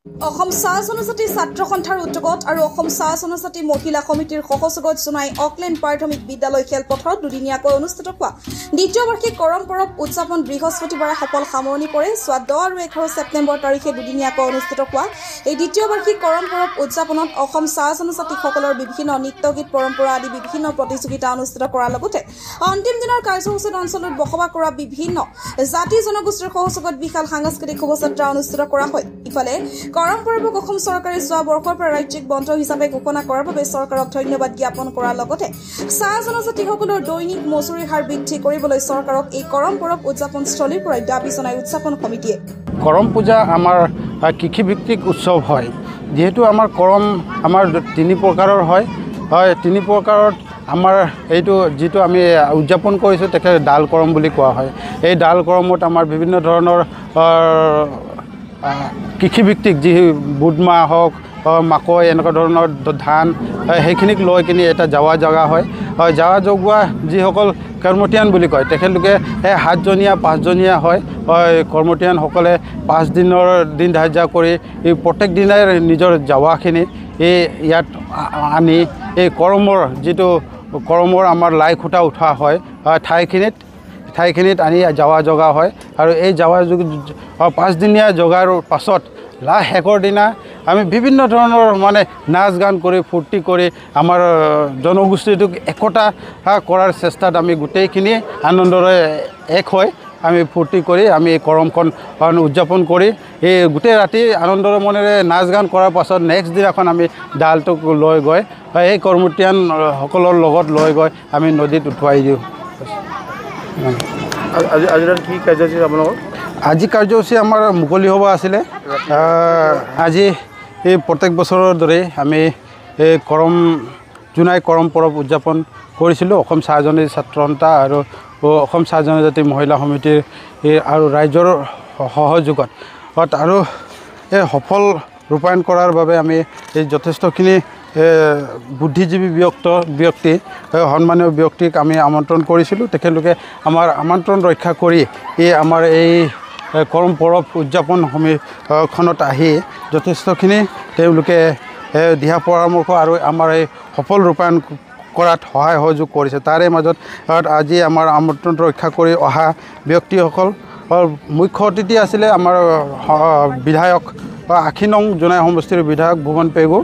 অসম চাহ জনজাতি ছাত্ৰ সন্থাৰ উদ্যোগত আৰু অসম চাহ জনজাতি মহিলা সমিতিৰ সহযোগত জনাই অকলেণ্ড প্ৰাথমিক বিদ্যালয় খেলপথাৰত দুদিনীয়াকৈ অনুষ্ঠিত হোৱা দ্বিতীয় বাৰ্ষিক কৰম পৰৱ উদযাপন বৃহস্পতিবাৰে সফল সামৰণি পৰে। 10 আৰু 11 ছেপ্টেম্বৰ তাৰিখে দুদিনীয়াকৈ অনুষ্ঠিত হোৱা এই দ্বিতীয় বাৰ্ষিক কৰম পৰৱ উদযাপনত অসম চাহ জনজাতিসকলৰ বিভিন্ন নৃত্য গীত পৰম্পৰা আদি বিভিন্ন প্ৰতিযোগিতা অনুষ্ঠিত কৰাৰ লগতে অন্তিম দিনৰ কাৰ্যসূচীত অঞ্চলত বসবাস কৰা বিভিন্ন জাতি জনগোষ্ঠীৰ সহযোগত বিশাল সাংস্কৃতিক শোভাযাত্ৰা অনুষ্ঠিত কৰা হয়। ইফালে কৰম পৰৱক অসম চৰকাৰে যোৱা বৰ্ষৰ পৰা ৰাজ্যিক বন্ধ হিচাপে ঘোষণা কৰাৰ বাবে চৰকাৰক ধন্যবাদ জ্ঞাপন কৰাৰ লগতে চাহ জনজাতিসকলৰ দৈনিক মজুৰিৰ হাৰ বৃদ্ধি কৰিবলৈ চৰকাৰক এই কৰম পৰৱ উদযাপনস্থলীৰ পৰা দাবী জনাই উদযাপন সমিতিয়ে। কৰম পূজা আমাৰ কৃষিভিত্তিক উৎসৱ হয়। যিহেতু আমাৰ কৰম আমাৰ 3 প্ৰকাৰৰ হয়। তিনি প্ৰকাৰত আমাৰ এইটো যিটো আমি উদযাপন কৰিছোঁ তাকে ডাল কৰম বুলি কোৱা হয়। এই ডাল কৰমত আমাৰ বিভিন্ন ধৰণৰ কৃষিভিত্তিক যি বুট মাহ হওক মাকৈ এনেকুৱা ধৰণৰ ধান সেইখিনিক লৈ কিনি এটা যাৱা জগা হয়। যাৱা জগোৱা যিসকল কৰ্মতীয়ান বুলি কয় তেখেতলোকে 7জনীয়া 5জনীয়া হয়। কৰ্মতীয়ানসকলে 5 দিনৰ দিন ধাৰ্য্য কৰি এই প্ৰত্যেক দিনাই নিজৰ যাৱাখিনি ইয়াত আনি এই কৰমৰ যিটো কৰমৰ আমাৰ লাই খুঁটা উঠোৱা হয় ঠাইখিনিত আনি যাৱা জগা হয়। আৰু এই যাৱা 5দিনীয়া জগাৰ পাছত শেষৰ দিনা আমি বিভিন্ন ধৰণৰ মানে নাচ গান কৰি ফূৰ্তি কৰি আমাৰ জনগোষ্ঠীটোক একতা কৰাৰ চেষ্টাত আমি গোটেইখিনি আনন্দৰে এক হৈ আমি ফূৰ্তি কৰি আমি এই কৰমখন উদযাপন কৰি এই গোটেই ৰাতি আনন্দৰ মনেৰে নাচ গান কৰাৰ পাছত নেক্সট দিনাখন আমি ডালটোক লৈ গৈ এই কৰ্মতীয়ানসকলৰ লগত লৈ গৈ আমি নদীত উঠুৱাই দিওঁ। আজি কি কাৰ্যসূচী আপোনালোকৰ? আজি কাৰ্যসূচী আমাৰ মুকলি সভা আছিলে। আজি এই প্ৰত্যেক বছৰৰ দৰে আমি এই জোনাই কৰম পৰৱ উদযাপন কৰিছিলোঁ অসম চাহ জনজাতি ছাত্ৰ সন্থা আৰু অসম চাহ জনজাতি মহিলা সমিতিৰ আৰু ৰাইজৰ সহযোগত আৰু এই সফল ৰূপায়ণ কৰাৰ বাবে আমি এই যথেষ্টখিনি বুদ্ধিজীৱী ব্যক্তি সন্মানীয় ব্যক্তিক আমি আমন্ত্ৰণ কৰিছিলোঁ। তেখেতলোকে আমাৰ আমন্ত্ৰণ ৰক্ষা কৰি আমাৰ এই কৰম পৰৱ উদযাপন সমিতিখনত আহি যথেষ্টখিনি তেওঁলোকে দিহা পৰামৰ্শ আৰু আমাৰ এই সফল ৰূপায়ণ কৰাত সহায় সহযোগ কৰিছে। তাৰে মাজত আজি আমাৰ আমন্ত্ৰণ ৰক্ষা কৰি অহা ব্যক্তিসকল মুখ্য অতিথি আছিলে আমাৰ বিধায়ক 80 নং জোনাই সমষ্টিৰ বিধায়ক ভুৱন পেগু।